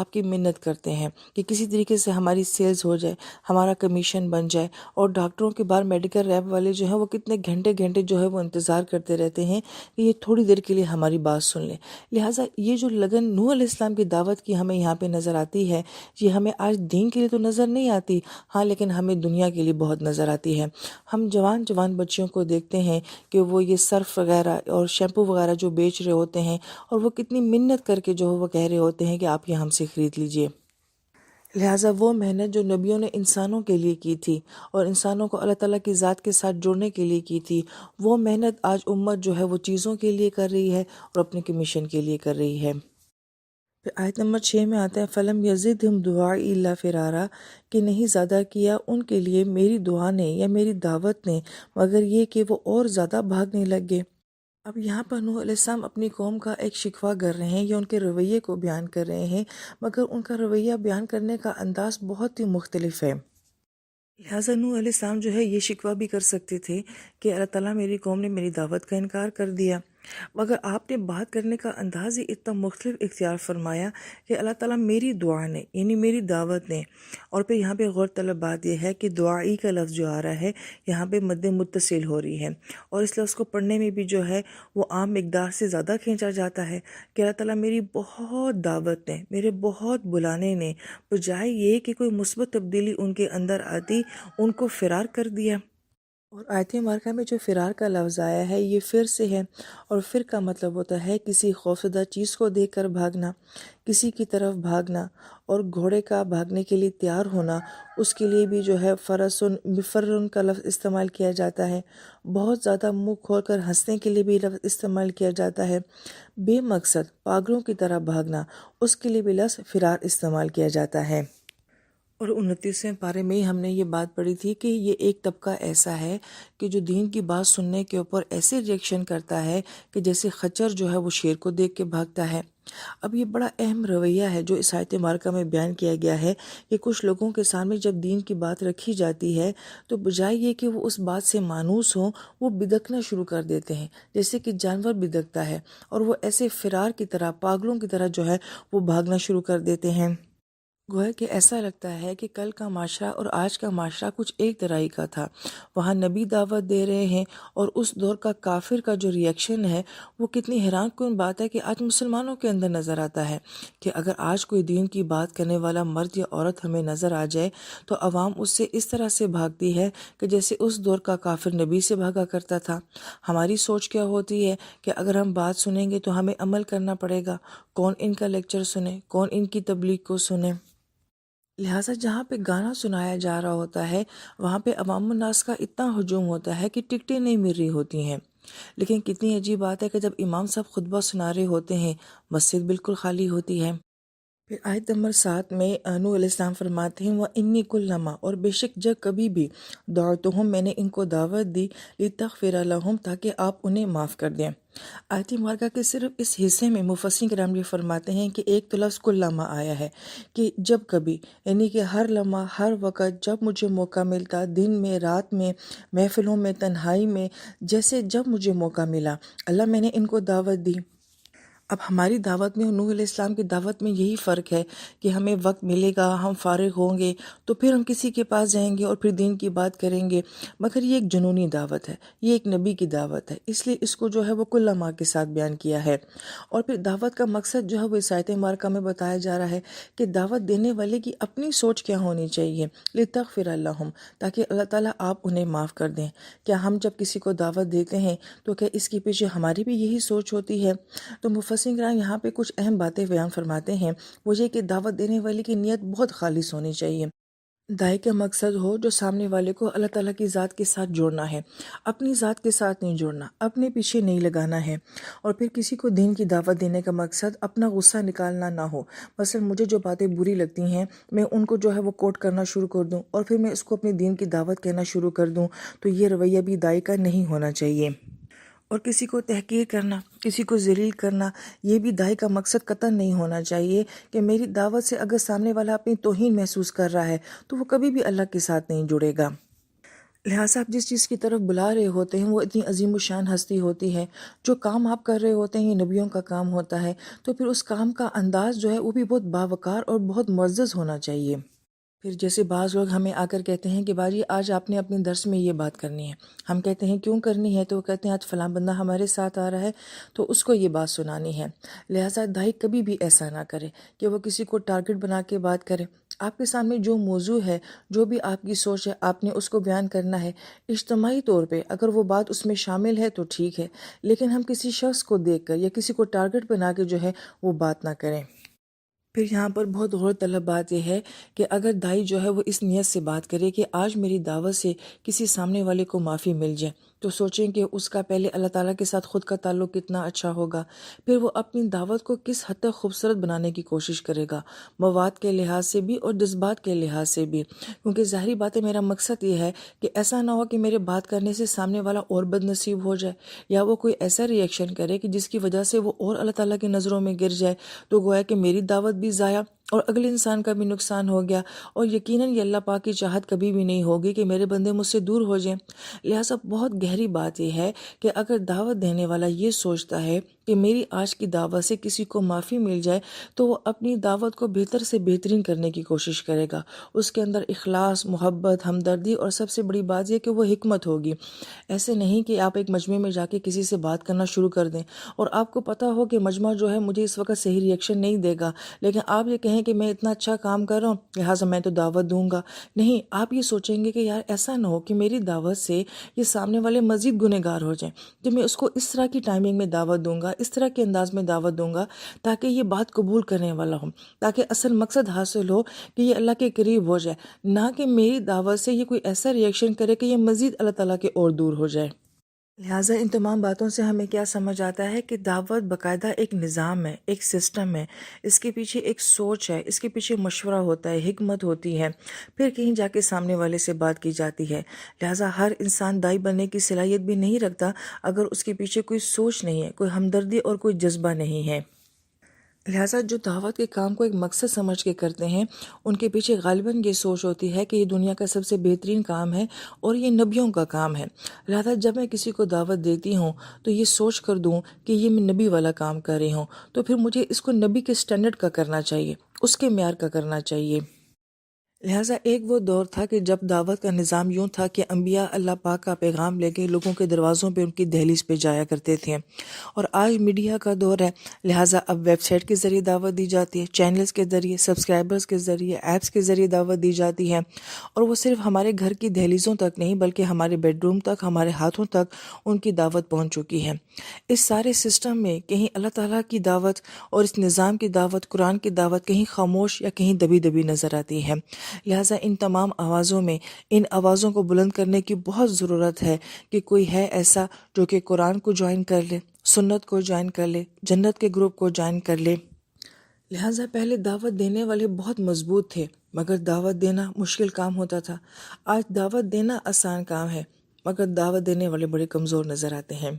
آپ کی منت کرتے ہیں کہ کسی طریقے سے ہماری سیلز ہو جائے، ہمارا کمیشن بن جائے، اور ڈاکٹروں کے باہر میڈیکل ریپ والے جو ہیں وہ کتنے گھنٹے گھنٹے جو ہے وہ انتظار کرتے رہتے ہیں کہ یہ تھوڑی دیر کے لیے ہماری بات سن لیں۔ لہٰذا یہ جو لگن نوح علیہ السلام کی دعوت کی ہمیں یہاں پہ نظر آتی ہے، یہ ہمیں آج دین کے لیے تو نظر نہیں آتی، ہاں لیکن ہمیں دنیا کے لیے بہت نظر آتی ہے۔ ہم جوان جوان بچیوں کو دیکھتے ہیں کہ وہ یہ سرف وغیرہ اور شیمپو وغیرہ جو بیچ رہے ہوتے ہیں، اور وہ کتنی منت کر کے جو وہ کہہ رہے ہوتے ہیں کہ آپ یہ ہم سے خرید لیجئے۔ لہٰذا وہ محنت جو نبیوں نے انسانوں کے لیے کی تھی اور انسانوں کو اللہ تعالیٰ کی ذات کے ساتھ جڑنے کے لیے کی تھی، وہ محنت آج امت جو ہے وہ چیزوں کے لیے کر رہی ہے اور اپنے کمیشن کے لیے کر رہی ہے۔ پھر آیت نمبر 6 میں آتا ہے فَلَمْ يَزِدْهُمْ دُعَائِي إِلَّا فِرَارًا، کہ نہیں زیادہ کیا ان کے لیے میری دعا نے یا میری دعوت نے مگر یہ کہ وہ اور زیادہ بھاگنے لگ گئے۔ اب یہاں پر نوح علیہ السلام اپنی قوم کا ایک شکوہ کر رہے ہیں یا ان کے رویے کو بیان کر رہے ہیں، مگر ان کا رویہ بیان کرنے کا انداز بہت ہی مختلف ہے۔ لہٰذا نوح علیہ السلام جو ہے یہ شکوہ بھی کر سکتے تھے کہ اللہ تعالیٰ میری قوم نے میری دعوت کا انکار کر دیا، مگر آپ نے بات کرنے کا انداز ہی اتنا مختلف اختیار فرمایا کہ اللہ تعالیٰ میری دعا نے یعنی میری دعوت نے، اور پھر یہاں پہ غور طلب بات یہ ہے کہ دعائی کا لفظ جو آ رہا ہے یہاں پہ مد متصل ہو رہی ہے، اور اس لفظ کو پڑھنے میں بھی جو ہے وہ عام مقدار سے زیادہ کھینچا جاتا ہے کہ اللہ تعالیٰ میری بہت دعوت نے، میرے بہت بلانے نے، بجائے یہ کہ کوئی مثبت تبدیلی ان کے اندر آتی، ان کو فرار کر دیا۔ اور آیت مبارکہ میں جو فرار کا لفظ آیا ہے یہ فر سے ہے، اور فر کا مطلب ہوتا ہے کسی خوفزدہ چیز کو دیکھ کر بھاگنا، کسی کی طرف بھاگنا، اور گھوڑے کا بھاگنے کے لیے تیار ہونا، اس کے لیے بھی جو ہے فرسن مفرن کا لفظ استعمال کیا جاتا ہے۔ بہت زیادہ منہ کھول کر ہنسنے کے لیے بھی لفظ استعمال کیا جاتا ہے۔ بے مقصد پاگلوں کی طرح بھاگنا، اس کے لیے بھی لفظ فرار استعمال کیا جاتا ہے۔ اور 29ویں پارے میں ہم نے یہ بات پڑھی تھی کہ یہ ایک طبقہ ایسا ہے کہ جو دین کی بات سننے کے اوپر ایسے ریئیکشن کرتا ہے کہ جیسے خچر جو ہے وہ شیر کو دیکھ کے بھاگتا ہے۔ اب یہ بڑا اہم رویہ ہے جو اس آیت مبارکہ میں بیان کیا گیا ہے کہ کچھ لوگوں کے سامنے جب دین کی بات رکھی جاتی ہے تو بجائے یہ کہ وہ اس بات سے مانوس ہوں، وہ بدکنا شروع کر دیتے ہیں جیسے کہ جانور بدکتا ہے، اور وہ ایسے فرار کی طرح پاگلوں کی طرح جو ہے وہ بھاگنا شروع کر دیتے ہیں۔ گویا کہ ایسا لگتا ہے کہ کل کا معاشرہ اور آج کا معاشرہ کچھ ایک طرح کا تھا، وہاں نبی دعوت دے رہے ہیں، اور اس دور کا کافر کا جو ریئیکشن ہے وہ کتنی حیران کن بات ہے کہ آج مسلمانوں کے اندر نظر آتا ہے کہ اگر آج کوئی دین کی بات کرنے والا مرد یا عورت ہمیں نظر آ جائے تو عوام اس سے اس طرح سے بھاگتی ہے کہ جیسے اس دور کا کافر نبی سے بھاگا کرتا تھا۔ ہماری سوچ کیا ہوتی ہے کہ اگر ہم بات سنیں گے تو ہمیں عمل کرنا پڑے گا، کون ان کا لیکچر سنے، کون ان کی تبلیغ کو سنے۔ لہٰذا جہاں پہ گانا سنایا جا رہا ہوتا ہے وہاں پہ عوام الناس کا اتنا ہجوم ہوتا ہے کہ ٹکٹیں نہیں مل رہی ہوتی ہیں، لیکن کتنی عجیب بات ہے کہ جب امام صاحب خطبہ سنا رہے ہوتے ہیں مسجد بالکل خالی ہوتی ہے۔ پھر آیت نمبر 7 میں نوح علیہ السلام فرماتے ہیں وَإِنِّي كُلَّمَا، اور بے شک جب کبھی بھی دعوتہم میں نے ان کو دعوت دی لِتَغْفِرَ لَهُمْ تاکہ آپ انہیں معاف کر دیں۔ آیت مبارکہ کے صرف اس حصے میں مفسرین کرام یہ فرماتے ہیں کہ ایک تو لفظ کلما آیا ہے کہ جب کبھی، یعنی کہ ہر لمحہ ہر وقت جب مجھے موقع ملتا، دن میں، رات میں، محفلوں میں، تنہائی میں، جیسے جب مجھے موقع ملا اللہ میں نے ان کو دعوت دی۔ اب ہماری دعوت میں اور نوح علیہ السلام کی دعوت میں یہی فرق ہے کہ ہمیں وقت ملے گا، ہم فارغ ہوں گے تو پھر ہم کسی کے پاس جائیں گے اور پھر دین کی بات کریں گے، مگر یہ ایک جنونی دعوت ہے، یہ ایک نبی کی دعوت ہے، اس لیے اس کو جو ہے وہ کل ماہ کے ساتھ بیان کیا ہے۔ اور پھر دعوت کا مقصد جو ہے وہ اس آیت مبارکہ میں بتایا جا رہا ہے کہ دعوت دینے والے کی اپنی سوچ کیا ہونی چاہیے، لِتَغْفِرَ لَهُمْ، تاکہ اللہ تعالیٰ آپ انہیں معاف کر دیں۔ کیا ہم جب کسی کو دعوت دیتے ہیں تو کیا اس کے پیچھے ہماری بھی یہی سوچ ہوتی ہے؟ تو مفسرین کرام یہاں پہ کچھ اہم باتیں بیان فرماتے ہیں، وہ یہ کہ دعوت دینے والے کی نیت بہت خالص ہونی چاہیے۔ دائی کا مقصد ہو جو سامنے والے کو اللہ تعالیٰ کی ذات کے ساتھ جوڑنا ہے، اپنی ذات کے ساتھ نہیں جوڑنا، اپنے پیچھے نہیں لگانا ہے۔ اور پھر کسی کو دین کی دعوت دینے کا مقصد اپنا غصہ نکالنا نہ ہو، مثلا مجھے جو باتیں بری لگتی ہیں میں ان کو جو ہے وہ کوٹ کرنا شروع کر دوں اور پھر میں اس کو اپنے دین کی دعوت کہنا شروع کر دوں، تو یہ رویہ بھی دائی کا نہیں ہونا چاہیے۔ اور کسی کو تحقیر کرنا، کسی کو ذلیل کرنا، یہ بھی داعی کا مقصد قطعاً نہیں ہونا چاہیے کہ میری دعوت سے اگر سامنے والا اپنی توہین محسوس کر رہا ہے تو وہ کبھی بھی اللہ کے ساتھ نہیں جڑے گا۔ لہٰذا آپ جس چیز کی طرف بلا رہے ہوتے ہیں وہ اتنی عظیم الشان ہستی ہوتی ہے، جو کام آپ کر رہے ہوتے ہیں یہ نبیوں کا کام ہوتا ہے، تو پھر اس کام کا انداز جو ہے وہ بھی بہت باوقار اور بہت معزز ہونا چاہیے۔ پھر جیسے بعض لوگ ہمیں آ کر کہتے ہیں کہ باجی آج آپ نے اپنے درس میں یہ بات کرنی ہے، ہم کہتے ہیں کیوں کرنی ہے، تو وہ کہتے ہیں آج فلاں بندہ ہمارے ساتھ آ رہا ہے تو اس کو یہ بات سنانی ہے۔ لہٰذا دائی کبھی بھی ایسا نہ کرے کہ وہ کسی کو ٹارگٹ بنا کے بات کرے۔ آپ کے سامنے جو موضوع ہے، جو بھی آپ کی سوچ ہے، آپ نے اس کو بیان کرنا ہے اجتماعی طور پہ۔ اگر وہ بات اس میں شامل ہے تو ٹھیک ہے، لیکن ہم کسی شخص کو دیکھ کر یا کسی کو ٹارگٹ بنا کے جو ہے وہ بات نہ کریں۔ پھر یہاں پر بہت غور طلب بات یہ ہے کہ اگر دائی جو ہے وہ اس نیت سے بات کرے کہ آج میری دعوت سے کسی سامنے والے کو معافی مل جائے، تو سوچیں کہ اس کا پہلے اللہ تعالیٰ کے ساتھ خود کا تعلق کتنا اچھا ہوگا، پھر وہ اپنی دعوت کو کس حد تک خوبصورت بنانے کی کوشش کرے گا، مواد کے لحاظ سے بھی اور جذبات کے لحاظ سے بھی۔ کیونکہ ظاہری بات ہے، میرا مقصد یہ ہے کہ ایسا نہ ہو کہ میرے بات کرنے سے سامنے والا اور بد نصیب ہو جائے، یا وہ کوئی ایسا ریئیکشن کرے کہ جس کی وجہ سے وہ اور اللہ تعالیٰ کی نظروں میں گر جائے، تو گویا کہ میری دعوت بھی ضائع اور اگلے انسان کا بھی نقصان ہو گیا، اور یقیناً یہ اللہ پاک کی چاہت کبھی بھی نہیں ہوگی کہ میرے بندے مجھ سے دور ہو جائیں۔ لہٰذا بہت گہری بات یہ ہے کہ اگر دعوت دینے والا یہ سوچتا ہے کہ میری آج کی دعوت سے کسی کو معافی مل جائے، تو وہ اپنی دعوت کو بہتر سے بہترین کرنے کی کوشش کرے گا۔ اس کے اندر اخلاص، محبت، ہمدردی اور سب سے بڑی بات یہ کہ وہ حکمت ہوگی۔ ایسے نہیں کہ آپ ایک مجمع میں جا کے کسی سے بات کرنا شروع کر دیں اور آپ کو پتہ ہو کہ مجمع جو ہے مجھے اس وقت صحیح ریئیکشن نہیں دے گا، لیکن آپ یہ کہیں کہ میں اتنا اچھا کام کر رہا ہوں لہٰذا میں تو دعوت دوں گا۔ نہیں، آپ یہ سوچیں گے کہ یار ایسا نہ ہو کہ میری دعوت سے یہ سامنے والے مزید گنہگار ہو جائیں، تو میں اس کو اس طرح کی ٹائمنگ میں دعوت دوں گا، اس طرح کے انداز میں دعوت دوں گا تاکہ یہ بات قبول کرنے والا ہو، تاکہ اصل مقصد حاصل ہو کہ یہ اللہ کے قریب ہو جائے، نہ کہ میری دعوت سے یہ کوئی ایسا ریئیکشن کرے کہ یہ مزید اللہ تعالیٰ کے اور دور ہو جائے۔ لہٰذا ان تمام باتوں سے ہمیں کیا سمجھ آتا ہے کہ دعوت باقاعدہ ایک نظام ہے، ایک سسٹم ہے، اس کے پیچھے ایک سوچ ہے، اس کے پیچھے مشورہ ہوتا ہے، حکمت ہوتی ہے، پھر کہیں جا کے سامنے والے سے بات کی جاتی ہے۔ لہٰذا ہر انسان دائی بننے کی صلاحیت بھی نہیں رکھتا اگر اس کے پیچھے کوئی سوچ نہیں ہے، کوئی ہمدردی اور کوئی جذبہ نہیں ہے۔ لہٰذا جو دعوت کے کام کو ایک مقصد سمجھ کے کرتے ہیں، ان کے پیچھے غالباً یہ سوچ ہوتی ہے کہ یہ دنیا کا سب سے بہترین کام ہے اور یہ نبیوں کا کام ہے۔ لہٰذا جب میں کسی کو دعوت دیتی ہوں تو یہ سوچ کر دوں کہ یہ میں نبی والا کام کر رہی ہوں، تو پھر مجھے اس کو نبی کے سٹینڈرڈ کا کرنا چاہیے، اس کے معیار کا کرنا چاہیے۔ لہٰذا ایک وہ دور تھا کہ جب دعوت کا نظام یوں تھا کہ انبیاء اللہ پاک کا پیغام لے کے لوگوں کے دروازوں پہ، ان کی دہلیز پہ جایا کرتے تھے، اور آج میڈیا کا دور ہے، لہٰذا اب ویب سائٹ کے ذریعے دعوت دی جاتی ہے، چینلز کے ذریعے، سبسکرائبرز کے ذریعے، ایپس کے ذریعے دعوت دی جاتی ہے، اور وہ صرف ہمارے گھر کی دہلیزوں تک نہیں بلکہ ہمارے بیڈ روم تک، ہمارے ہاتھوں تک ان کی دعوت پہنچ چکی ہے۔ اس سارے سسٹم میں کہیں اللہ تعالیٰ کی دعوت اور اس نظام کی دعوت، قرآن کی دعوت کہیں خاموش یا کہیں دبی دبی نظر آتی ہے۔ لہٰذا ان تمام آوازوں میں ان آوازوں کو بلند کرنے کی بہت ضرورت ہے کہ کوئی ہے ایسا جو کہ قرآن کو جوائن کر لے، سنت کو جوائن کر لے، جنت کے گروپ کو جوائن کر لے۔ لہٰذا پہلے دعوت دینے والے بہت مضبوط تھے مگر دعوت دینا مشکل کام ہوتا تھا۔ آج دعوت دینا آسان کام ہے مگر دعوت دینے والے بڑے کمزور نظر آتے ہیں۔